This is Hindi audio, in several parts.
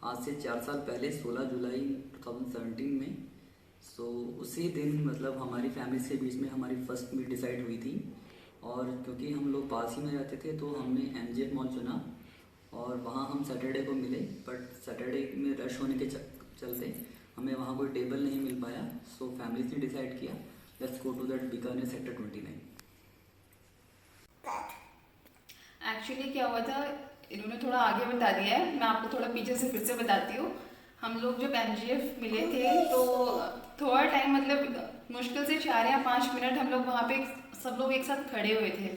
आज से 4 साल पहले 16 जुलाई 2017 में। उसी दिन मतलब हमारी फैमिलीज के बीच में हमारी फर्स्ट मीट डिसाइड हुई थी। और क्योंकि हम लोग पास ही में रहते थे तो हमने MGF मॉल चुना और वहाँ हम सैटरडे को मिले। बट सैटरडे में रश होने के चलते हमें वहाँ कोई टेबल नहीं मिल पाया। फैमिलीज ने डिसाइड किया let's go to that Bikaner sector 29। Actually क्या हुआ था, इन्होंने थोड़ा आगे बता दिया है, मैं आपको थोड़ा पीछे से फिर से बताती हूँ। हम लोग जब MGF मिले थे तो थोड़ा टाइम मतलब मुश्किल से 4 या 5 मिनट हम लोग वहाँ पे सब लोग एक साथ खड़े हुए थे,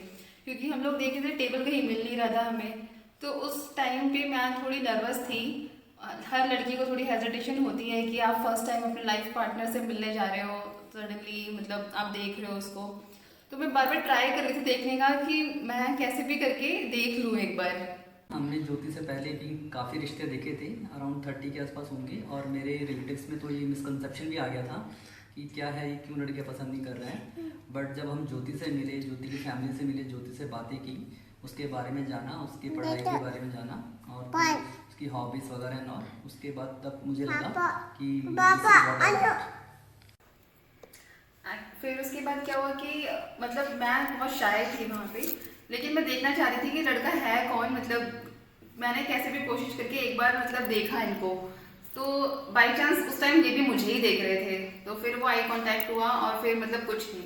क्योंकि हम लोग देखे थे टेबल कहीं मिल नहीं रहा था हमें। तो उस टाइम पे मैं थोड़ी नर्वस थी। हर लड़की को थोड़ी हेजिटेशन होती है कि आप फर्स्ट टाइम अपने लाइफ पार्टनर से मिलने जा रहे हो, सडनली मतलब आप देख रहे हो उसको। तो मैं बार बार ट्राई कर रही थी देखने का कि मैं कैसे भी करके देख लूँ एक बार। हमने ज्योति से पहले भी काफ़ी रिश्ते देखे थे, अराउंड 30 के आसपास होंगे। और मेरे रिलेटिव्स में तो ये मिसकंसेप्शन भी आ गया था कि क्या है ये क्यों लड़कियाँ पसंद नहीं कर रहे हैं। बट जब हम ज्योति से मिले, ज्योति की फैमिली से मिले, ज्योति से बातें की, उसके बारे में जाना, उसकी पढ़ाई के बारे में जाना और उसकी हॉबीज़ वगैरह और उसके बाद तब मुझे लगा कि फिर उसके बाद क्या हुआ कि मतलब मैं बहुत शाय थी वहाँ पे, लेकिन मैं देखना चाह रही थी कि लड़का है कौन। मतलब मैंने कैसे भी कोशिश करके एक बार मतलब देखा इनको, तो बाई चांस उस टाइम ये भी मुझे ही देख रहे थे। तो फिर वो आई कांटेक्ट हुआ और फिर मतलब कुछ नहीं।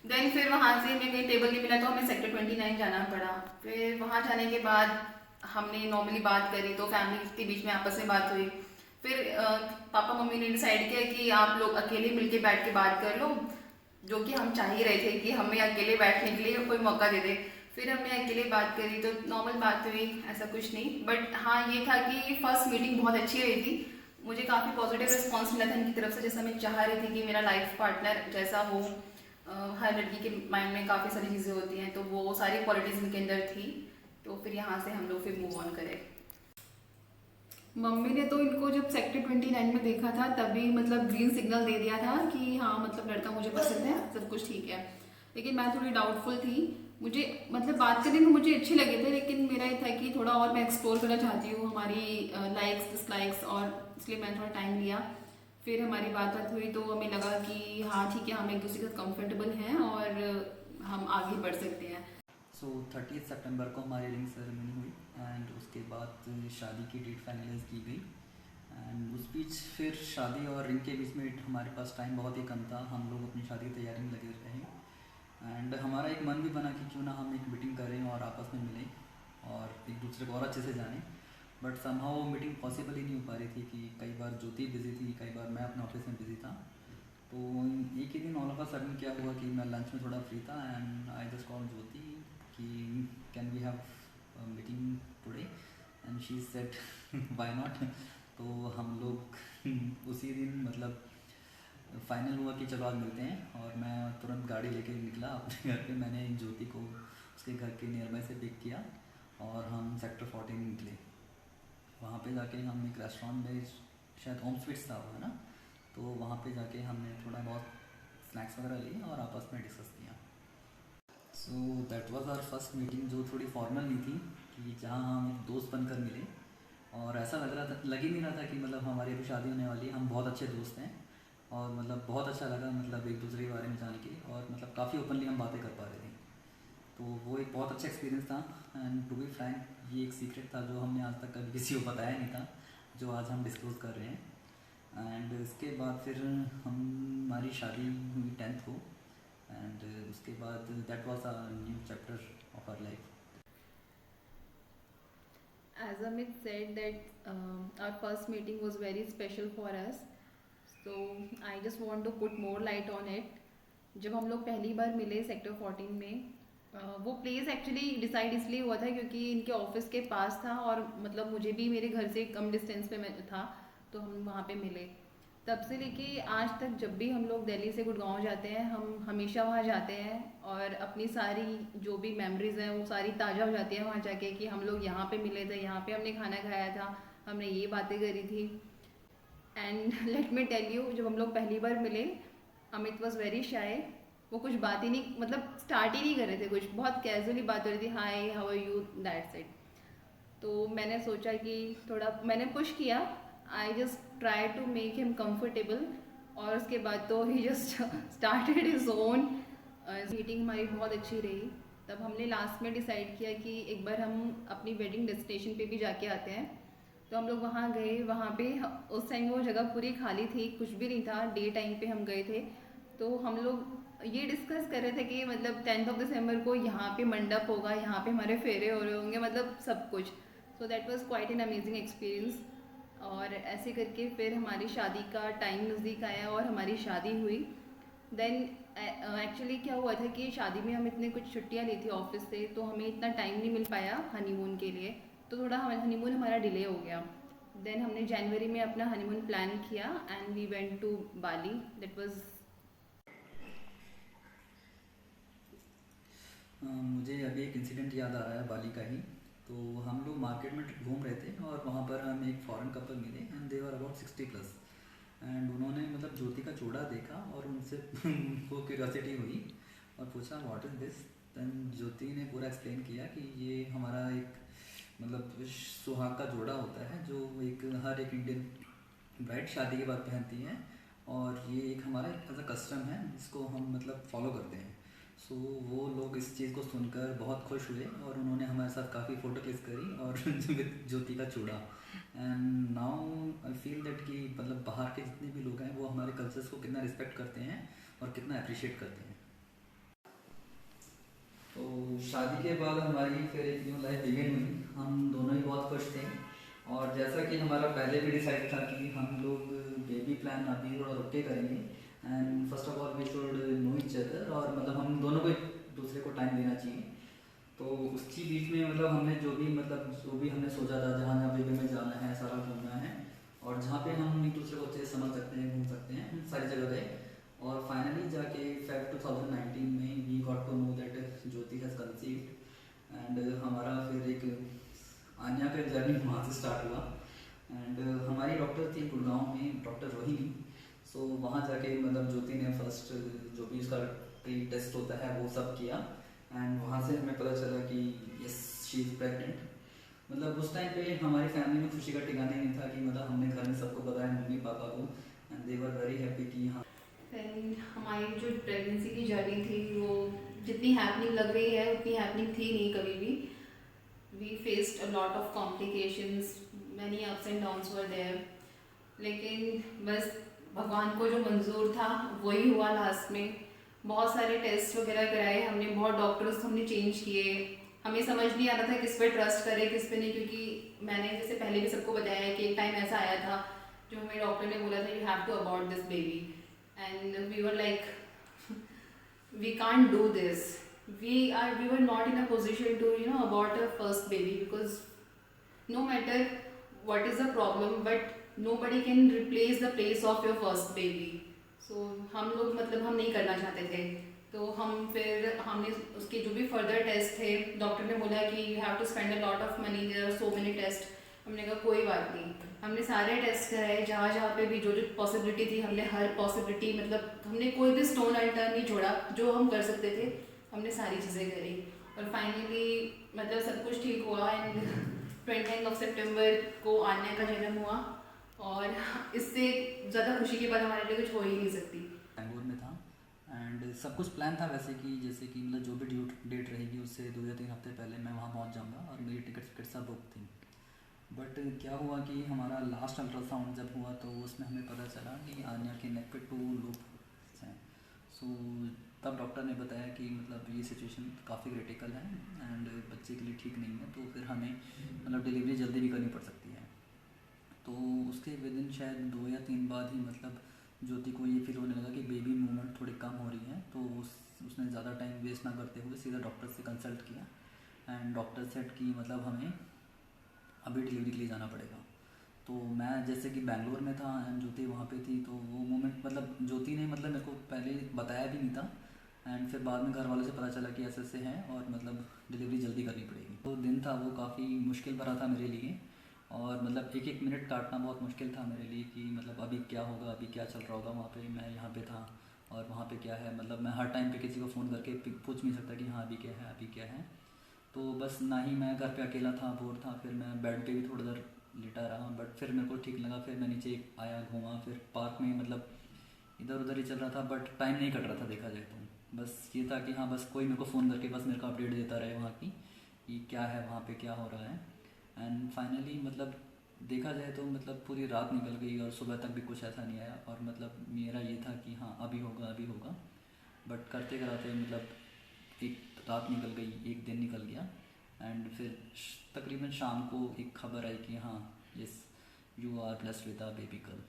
देन फिर वहाँ से हमें कहीं टेबल नहीं मिला तो हमें सेक्टर 29 जाना पड़ा। फिर वहाँ जाने के बाद हमने नॉर्मली बात करी, तो फैमिली के बीच में आपस में बात हुई। फिर पापा मम्मी ने डिसाइड किया कि आप लोग अकेले मिलके बैठ के बात कर लो, जो कि हम चाह ही रहे थे कि हमें अकेले बैठने के लिए कोई मौका दे दे। फिर हमने अकेले बात करी तो नॉर्मल बात हुई, ऐसा कुछ नहीं। बट हाँ ये था कि फर्स्ट मीटिंग बहुत अच्छी रही थी। मुझे काफ़ी पॉजिटिव रिस्पॉन्स मिला था इनकी तरफ से, जैसा मैं चाह रही थी कि मेरा लाइफ पार्टनर जैसा हो। हर लड़की के माइंड में काफ़ी सारी चीज़ें होती हैं, तो वो सारी क्वालिटीज़ इनके अंदर थी। तो फिर यहाँ से हम लोग फिर मूव ऑन करें। मम्मी ने तो इनको जब सेक्टर 29 में देखा था तभी मतलब ग्रीन सिग्नल दे दिया था कि हाँ मतलब लड़का मुझे पसंद है, सब कुछ ठीक है। लेकिन मैं थोड़ी डाउटफुल थी। मुझे मतलब बात करने में मुझे अच्छे लगे थे, लेकिन मेरा ये था कि थोड़ा और मैं एक्सप्लोर करना चाहती हूँ हमारी लाइक्स डिसलाइक्स, और इसलिए मैंने थोड़ा टाइम लिया। फिर हमारी बात हुई तो हमें लगा कि हाँ ठीक है, हम एक दूसरे के साथ कंफर्टेबल हैं और हम आगे बढ़ सकते हैं। 30 सितंबर को हमारी रिंग सेरेमनी हुई एंड उसके बाद शादी की डेट फाइनलाइज की गई। एंड उस बीच फिर शादी और रिंग के बीच में हमारे पास टाइम बहुत ही कम था। हम लोग अपनी शादी की तैयारी में लगे रहे एंड हमारा एक मन भी बना कि क्यों ना हम एक मीटिंग करें और आपस में मिलें और एक दूसरे को और अच्छे से जानें। बट समहाउ वो मीटिंग पॉसिबल ही नहीं हो पा रही थी कि कई बार ज्योति बिजी थी, कई बार मैं अपने ऑफिस में बिजी था। तो एक ही दिन ऑल ऑफ अ सडन क्या हुआ कि मैं लंच में थोड़ा फ्री था and I just called Jyoti कि can we have meeting today and she said why not. तो हम लोग उसी दिन मतलब फाइनल हुआ कि चलो आज मिलते हैं और मैं तुरंत गाड़ी लेके निकला अपने घर पे। मैंने ज्योति को उसके घर के नियर बाय से पिक किया और हम सेक्टर 14 निकले। वहाँ पे जाके हम एक रेस्टोरेंट में, शायद होम स्वीट्स था वो, है ना, तो वहाँ पे जाके हमने थोड़ा बहुत स्नैक्स वगैरह लिए और आपस में डिस्कस किया। So that was our first meeting, जो थोड़ी फॉर्मल नहीं थी कि जहाँ हम एक दोस्त बनकर मिले। और ऐसा लग ही नहीं रहा था कि मतलब हमारी अभी शादी होने वाली है। हम बहुत अच्छे दोस्त हैं और मतलब बहुत अच्छा लगा मतलब एक दूसरे के बारे में जान के, और मतलब काफ़ी ओपनली हम बातें कर पा रहे थे। तो वो एक बहुत अच्छा एक्सपीरियंस था। एंड टू बी फ्रैंक ये एक सीक्रेट था जो हमने आज तक कभी किसी को बताया नहीं था, जो आज हम डिस्क्लोज कर रहे हैं। एंड इसके बाद फिर हमारी शादी हुई 10th को एंड उसके बाद that was a new chapter of our life. As Amit said that our first meeting was very special for us, so I just want to put more light on it. जब हम लोग पहली बार मिले सेक्टर 14 में, वो प्लेस एक्चुअली डिसाइड इसलिए हुआ था क्योंकि इनके ऑफिस के पास था और मतलब मुझे भी मेरे घर से कम डिस्टेंस पे था, तो हम वहाँ पे मिले। तब से लेके आज तक जब भी हम लोग दिल्ली से गुड़गांव जाते हैं हम हमेशा वहाँ जाते हैं और अपनी सारी जो भी मेमोरीज हैं वो सारी ताज़ा हो जाती हैं वहाँ जाके कि हम लोग यहाँ पे मिले थे, यहाँ पे हमने खाना खाया था, हमने ये बातें करी थी। And let me tell you, जब हम लोग पहली बार मिले अमित वॉज वेरी शाय। वो कुछ बात ही नहीं, मतलब स्टार्ट ही नहीं कर रहे थे, कुछ बहुत कैजुअली बात हो रही थी, hi how are you, that's it. तो मैंने सोचा कि थोड़ा मैंने पुश किया I just try to make him comfortable, और उसके बाद तो he just started his own. Meeting हमारी बहुत अच्छी रही। तब हमने लास्ट में डिसाइड किया कि एक बार हम अपनी वेडिंग डेस्टिनेशन पे भी जाके आते हैं। तो हम लोग वहाँ गए। वहाँ पे उस टाइम वो जगह पूरी खाली थी, कुछ भी नहीं था। डे टाइम पे हम गए थे। तो हम लोग ये डिस्कस कर रहे थे कि मतलब 10th ऑफ दिसंबर को यहाँ पे मंडप होगा, यहाँ पे हमारे फेरे हो रहे होंगे, मतलब सब कुछ। सो that was quite an amazing experience. और ऐसे करके फिर हमारी शादी का टाइम नज़दीक आया और हमारी शादी हुई। देन एक्चुअली क्या हुआ था कि शादी में हम इतने कुछ छुट्टियां ली थी ऑफिस से, तो हमें इतना टाइम नहीं मिल पाया हनीमून के लिए। तो थोड़ा हनीमून हमारा डिले हो गया। देन हमने जनवरी में अपना हनीमून प्लान किया and we went to Bali. That was. मुझे अभी एक इंसिडेंट याद आ रहा है बाली का ही। तो हम लोग मार्केट में घूम रहे थे और वहाँ पर हम एक फॉरेन कपल मिले and they were about 60+। And उन्होंने मतलब ज्योति का जोड़ा देखा और उनसे उनको क्यूरियोसिटी हुई और पूछा व्हाट इज़ दिस। देन ज्योति ने पूरा एक्सप्लेन किया कि ये हमारा एक मतलब सुहाग का जोड़ा होता है जो एक हर एक इंडियन ब्राइड शादी के बाद पहनती है, और ये एक हमारा एज अ कस्टम है जिसको हम मतलब फॉलो करते हैं। सो वो लोग इस चीज़ को सुनकर बहुत खुश हुए और उन्होंने हमारे साथ काफ़ी फ़ोटो क्लिक करी और ज्योति का चूड़ा। And now I feel that कि मतलब बाहर के जितने भी लोग हैं वो हमारे कल्चर्स को कितना रिस्पेक्ट करते हैं और कितना अप्रिशिएट करते हैं। तो शादी के बाद हमारी फिर एक न्यू लाइफ बिगिन हुई। हम दोनों ही बहुत खुश थे और जैसा कि हमारा पहले भी डिसाइड था कि हम लोग बेबी प्लान अभी थोड़ा रुक के करेंगे and first of all we should know each other, और मतलब हम दोनों को एक दूसरे को टाइम देना चाहिए। तो उसकी बीच में मतलब हमने जो भी हमने सोचा था जहाँ जहाँ बेबी में जाना है, सारा घूमना है और जहाँ पे हम एक दूसरे को अच्छे से समझ सकते हैं, घूम सकते हैं, हम सारी जगह गए। और फाइनली जाके फेब 2019 में we got to know that Jyoti has conceived and हमारा फिर एक आन्या का जर्नी वहाँ से स्टार्ट हुआ। एंड हमारी डॉक्टर थी गुड़गांव में, डॉक्टर रोहिणी। सो वहाँ जाके मतलब ज्योति ने फर्स्ट जो भी उसका प्री टेस्ट होता है वो सब किया एंड वहाँ से हमें पता चला कि यस शी इज़ प्रेगनेंट। मतलब उस टाइम पे हमारी फैमिली में खुशी का ठिकाना नहीं था कि मतलब हमने घर में सबको बताया, मम्मी पापा को, and they were very happy कि हाँ। देन हमारी जो प्रेगनेंसी की जर्नी थी वो जितनी हैपनिंग लग रही है उतनी हैपनिंग थी नहीं कभी भी। We faced a lot of complications, many ups and downs were there. लेकिन बस भगवान को जो मंजूर था वही हुआ लास्ट में। बहुत सारे टेस्ट वगैरह कराए हमने, बहुत डॉक्टर्स हमने चेंज किए। हमें समझ नहीं आ रहा था किस पे ट्रस्ट करें किस पे नहीं, क्योंकि मैंने जैसे पहले भी सबको बताया है कि एक टाइम ऐसा आया था जो हमें डॉक्टर ने बोला था you have to abort this baby and we were like we can't do this. We were not in a position to abort a first baby, because no matter what is the problem, but nobody can replace the place of your first baby. So हम लोग मतलब हम नहीं करना चाहते थे। तो हम फिर हमने उसके जो भी फर्दर टेस्ट थे, डॉक्टर ने बोला कि you have to spend a lot of money, there are so many test. हमने कहा कोई बात नहीं। हमने सारे टेस्ट कराए, जहाँ जहाँ पे भी जो जो पॉसिबिलिटी थी हमने हर पॉसिबिलिटी, मतलब हमने कोई भी स्टोन अनटर्न नहीं छोड़ा, जो हम कर सकते थे हमने सारी चीज़ें करी। और फाइनली मतलब सब कुछ ठीक हुआ एंड 29 सितंबर को आन्या का जन्म हुआ। और इससे ज़्यादा खुशी की बात हमारे लिए कुछ हो ही नहीं सकती। बैंगलोर में था एंड सब कुछ प्लान था वैसे कि जैसे कि मतलब जो भी डेट रहेगी उससे 2 या 3 हफ्ते पहले मैं वहाँ पहुँच जाऊँगा और मेरी टिकट सब बुक थी। बट क्या हुआ कि हमारा लास्ट अल्ट्रासाउंड जब हुआ तो उसमें हमें पता चला कि आन्या के नेक पे 2 लूप हैं। सो तब डॉक्टर ने बताया कि मतलब ये सिचुएशन काफ़ी क्रिटिकल है एंड बच्चे के लिए ठीक नहीं है, तो फिर हमें मतलब डिलीवरी जल्दी भी करनी पड़ सकती है। तो उसके विद इन शायद 2 या 3 बाद ही मतलब ज्योति को ये फील होने लगा कि बेबी मूवमेंट थोड़ी कम हो रही है। तो उसने ज़्यादा टाइम वेस्ट ना करते हुए सीधा डॉक्टर से कंसल्ट किया एंड डॉक्टर सेड कि मतलब हमें अभी डिलीवरी के लिए जाना पड़ेगा। तो मैं जैसे कि बैंगलोर में था एंड ज्योति वहाँ पे थी, तो वो मोमेंट मतलब ज्योति ने मतलब मेरे को पहले बताया भी नहीं था एंड फिर बाद में घर वालों से पता चला कि ऐसे ऐसे है और मतलब डिलीवरी जल्दी करनी पड़ेगी। तो दिन था वो काफ़ी मुश्किल भरा था मेरे लिए और मतलब एक एक मिनट काटना बहुत मुश्किल था मेरे लिए कि मतलब अभी क्या होगा, अभी क्या चल रहा होगा वहाँ पे, मैं यहाँ पे था और वहाँ पे क्या है। मतलब मैं हर टाइम पे किसी को फ़ोन करके पूछ नहीं सकता कि हाँ अभी क्या है अभी क्या है। तो बस ना ही मैं घर पे अकेला था, बोर था, फिर मैं बेड पे भी थोड़ा देर लेटा रहा, बट फिर मेरे को ठीक लगा, फिर मैं नीचे आया, घूमा, फिर पार्क में मतलब इधर उधर ही चल रहा था, बट टाइम नहीं कट रहा था देखा जाए तो। बस ये था कि हाँ, बस कोई मेरे को फ़ोन करके बस मेरे को अपडेट देता रहे वहाँ की कि क्या है वहाँ पे, क्या हो रहा है। एंड फाइनली मतलब देखा जाए तो मतलब पूरी रात निकल गई और सुबह तक भी कुछ ऐसा नहीं आया, और मतलब मेरा ये था कि हाँ अभी होगा अभी होगा, बट करते कराते मतलब एक रात निकल गई, एक दिन निकल गया। एंड फिर तकरीबन शाम को एक खबर आई कि हाँ yes, you are blessed with a baby girl.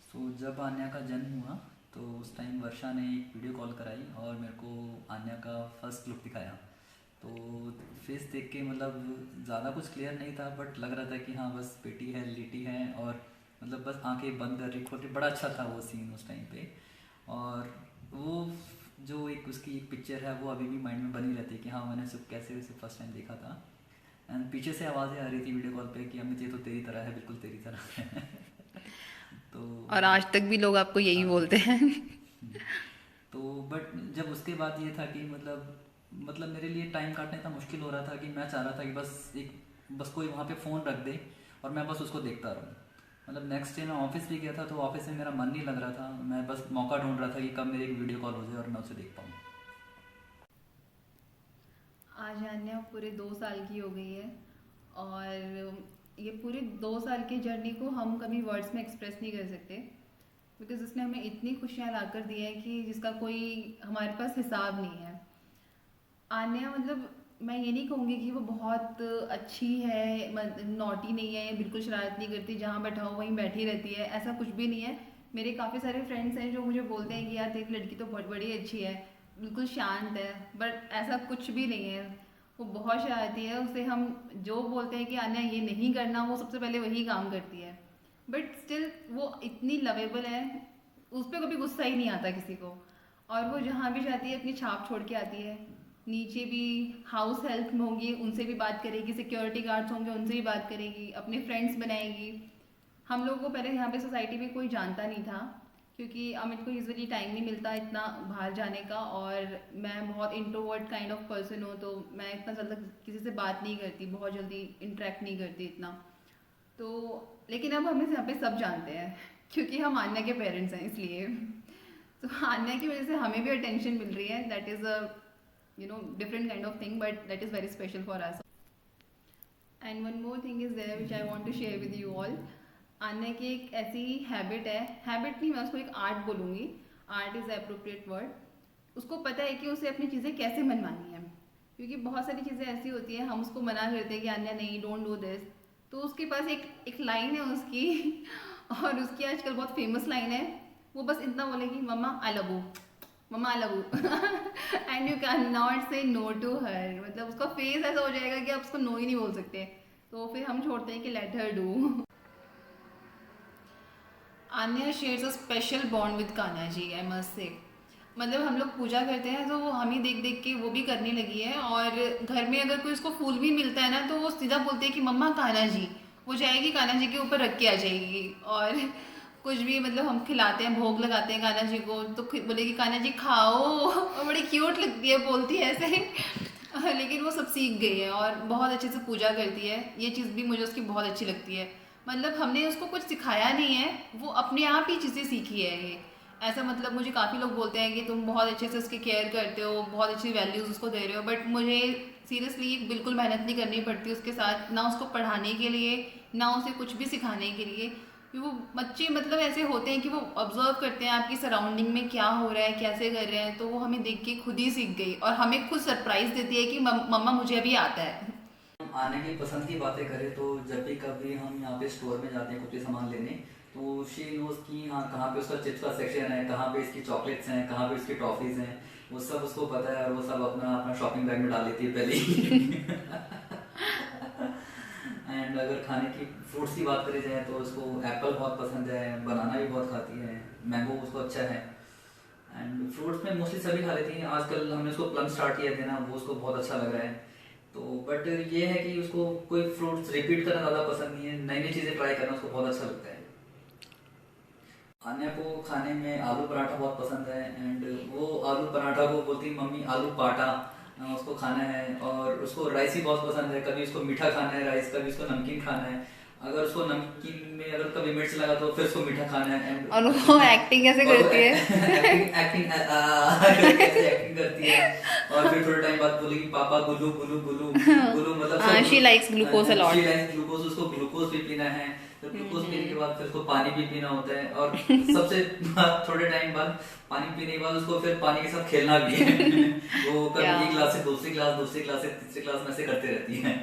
So जब आन्या का जन्म हुआ तो उस टाइम वर्षा ने एक वीडियो कॉल कराई और मेरे को आन्या का फर्स्ट लुक दिखाया। तो फेस देख के मतलब ज़्यादा कुछ क्लियर नहीं था, बट लग रहा था कि हाँ बस बेटी है, लेटी है, और मतलब बस आंखें बंद कर रही, खोल रही। बड़ा अच्छा था वो सीन उस टाइम पे। और वो जो एक उसकी एक पिक्चर है वो अभी भी माइंड में बनी रहती है कि हाँ मैंने उसे कैसे उसे फर्स्ट टाइम देखा था। एंड पीछे से आवाज़ें आ रही थी वीडियो कॉल पे कि अमित ये तो तेरी तरह है, बिल्कुल तेरी तरह है। तो और आज तक भी लोग आपको यही हाँ। बोलते हैं। तो बट जब उसके बाद ये था कि मतलब मेरे लिए टाइम काटना इतना मुश्किल हो रहा था कि मैं चाह रहा था कि बस कोई वहाँ पे फ़ोन रख दे और मैं बस उसको देखता रहूँ। मतलब नेक्स्ट डे मैं ऑफिस भी गया था तो ऑफिस में मेरा मन नहीं लग रहा था, मैं बस मौका ढूंढ रहा था कि कब मेरी एक वीडियो कॉल हो जाए और मैं उसे देख पाऊँ। आज आन्या पूरे 2 साल की हो गई है, और ये पूरे 2 साल की जर्नी को हम कभी वर्ड्स में एक्सप्रेस नहीं कर सकते, बिकॉज उसने हमें इतनी खुशियाँ ला कर दी है कि जिसका कोई हमारे पास हिसाब नहीं है। आन्या मतलब मैं ये नहीं कहूँगी कि वो बहुत अच्छी है, नॉटी नहीं है, बिल्कुल शरारत नहीं करती, जहाँ बैठा हो वहीं बैठी रहती है, ऐसा कुछ भी नहीं है। मेरे काफ़ी सारे फ्रेंड्स हैं जो मुझे बोलते हैं कि यार तेरी लड़की तो बहुत बड़ी अच्छी है, बिल्कुल शांत है, बट ऐसा कुछ भी नहीं है। वो बहुत शरारती है, उसे हम जो बोलते हैं कि आन्या ये नहीं करना, वो सबसे पहले वही काम करती है। बट स्टिल वो इतनी लवेबल है, उस पर कभी गुस्सा ही नहीं आता किसी को। और वो जहाँ भी जाती है अपनी छाप छोड़ के आती है। नीचे भी हाउस हेल्प में होंगी, उनसे भी बात करेगी, सिक्योरिटी गार्ड्स होंगे उनसे भी बात करेगी, अपने फ्रेंड्स बनाएगी। हम लोगों को पहले यहाँ पे सोसाइटी में कोई जानता नहीं था, क्योंकि अमित को यूजुअली टाइम नहीं मिलता इतना बाहर जाने का, और मैं बहुत इंट्रोवर्ट काइंड ऑफ पर्सन हूँ, तो मैं इतना जल्दी किसी से बात नहीं करती, बहुत जल्दी इंटरेक्ट नहीं करती इतना। तो लेकिन अब हमें यहाँ पे सब जानते हैं क्योंकि हम आन्या के पेरेंट्स हैं, इसलिए तो आन्या की वजह से हमें भी अटेंशन मिल रही है। That is a different kind of thing, but that is very special for us. And one more thing is there which I want to share with you all. Anya की एक ऐसी हैबिट है, हैबिट नहीं, मैं उसको एक आर्ट बोलूँगी, आर्ट इज़ अप्रोप्रिएट वर्ड। उसको पता है कि उसे अपनी चीज़ें कैसे मनवानी है, क्योंकि बहुत सारी चीज़ें ऐसी होती हैं हम उसको मना करते हैं कि आन्या नहीं, डोंट डू दिस, तो उसके पास एक लाइन है उसकी और उसकी आजकल बहुत फेमस लाइन है, वो बस इतना बोलेगी, mumma I love you, mumma I love you and you can not say no to her. मतलब उसका फेस ऐसा हो जाएगा कि आप उसको नो ही नहीं बोल सकते, तो फिर हम छोड़ते हैं कि let her do. Anya shares a special bond with Kanha ji, I must say. मतलब हम लोग पूजा करते हैं तो वो हम ही देख देख के वो भी करने लगी है, और घर में अगर कोई उसको फूल भी मिलता है ना तो वो सीधा बोलते हैं कि मम्मा कान्हा जी, वो जाएगी कान्हा जी के ऊपर रख के आ जाएगी। और कुछ भी मतलब हम खिलाते हैं, भोग लगाते हैं कान्हा जी को, तो बोलेगी कान्हा जी खाओ, और बड़ी क्यूट लगती है, बोलती है ऐसे लेकिन वो सब सीख गई है और बहुत अच्छे से पूजा करती है। ये चीज़ भी मुझे उसकी बहुत अच्छी लगती है। मतलब हमने उसको कुछ सिखाया नहीं है, वो अपने आप ही चीज़ें सीखी है ये। ऐसा मतलब मुझे काफ़ी लोग बोलते हैं कि तुम बहुत अच्छे से उसकी केयर करते हो, बहुत अच्छी वैल्यूज़ उसको दे रहे हो, बट मुझे सीरियसली बिल्कुल मेहनत नहीं करनी पड़ती उसके साथ, ना उसको पढ़ाने के लिए, ना उसे कुछ भी सिखाने के लिए। वो बच्चे मतलब ऐसे होते हैं कि वो ऑब्जर्व करते हैं आपकी सराउंडिंग में क्या हो रहा है, कैसे कर रहे हैं, तो वो हमें देख के खुद ही सीख गई और हमें खुद सरप्राइज देती है कि मम्मा मुझे अभी आता है। आने की पसंद की बातें करें तो जब भी कभी हम यहाँ पे स्टोर में जाते हैं कुछ भी सामान लेने, तो शी नोज की हाँ कहाँ पे उसका चिप्स का सेक्शन है, कहाँ पे इसकी चॉकलेट्स हैं, कहाँ पे उसकी टॉफीज हैं, वो सब उसको पता है और वो सब अपना अपना शॉपिंग बैग में डाल लेती है पहले ही। एंड अगर खाने की फ्रूट्स की बात करी जाए तो उसको एप्पल बहुत पसंद है, बनाना भी बहुत खाती है, मैंगो उसको अच्छा है। एंड फ्रूट्स में मोस्टली सभी खा लेती हैं। आजकल हमने उसको प्लम स्टार्ट किया थे ना, वो उसको बहुत अच्छा लग रहा है। तो बट ये है कि उसको कोई फ्रूट्स रिपीट करना ज़्यादा पसंद नहीं है, नई नई चीज़ें ट्राई करना उसको बहुत अच्छा लगता है। आन्या को खाने में आलू पराठा बहुत पसंद है, एंड वो आलू पराठा को बोलती है मम्मी आलू पाटा, उसको खाना है, और उसको राइस ही बहुत पसंद है। कभी उसको मीठा खाना है राइस, कभी उसको नमकीन खाना है। अगर उसको नमकीन में अगर कभी मिर्च लगा तो फिर उसको मीठा खाना है। और वो एक्टिंग कैसे करती है? एक्टिंग कैसे एक्टिंग करती है। और फिर थोड़े टाइम बाद बोलेगी पापा गुलू गुलू गुलू गुलू, मतलब she likes glucose a lot. She likes glucose, उसको ग्लूकोज भी पीना है। तो ग्लूकोज पीने के बाद फिर उसको पानी भी पीना होता है, और सबसे थोड़े टाइम बाद पानी पीने के बाद उसको फिर पानी के साथ खेलना भी है। वो कभी एक गिलास से दूसरी गिलास, दूसरी गिलास से तीसरी गिलास में से करते रहती है।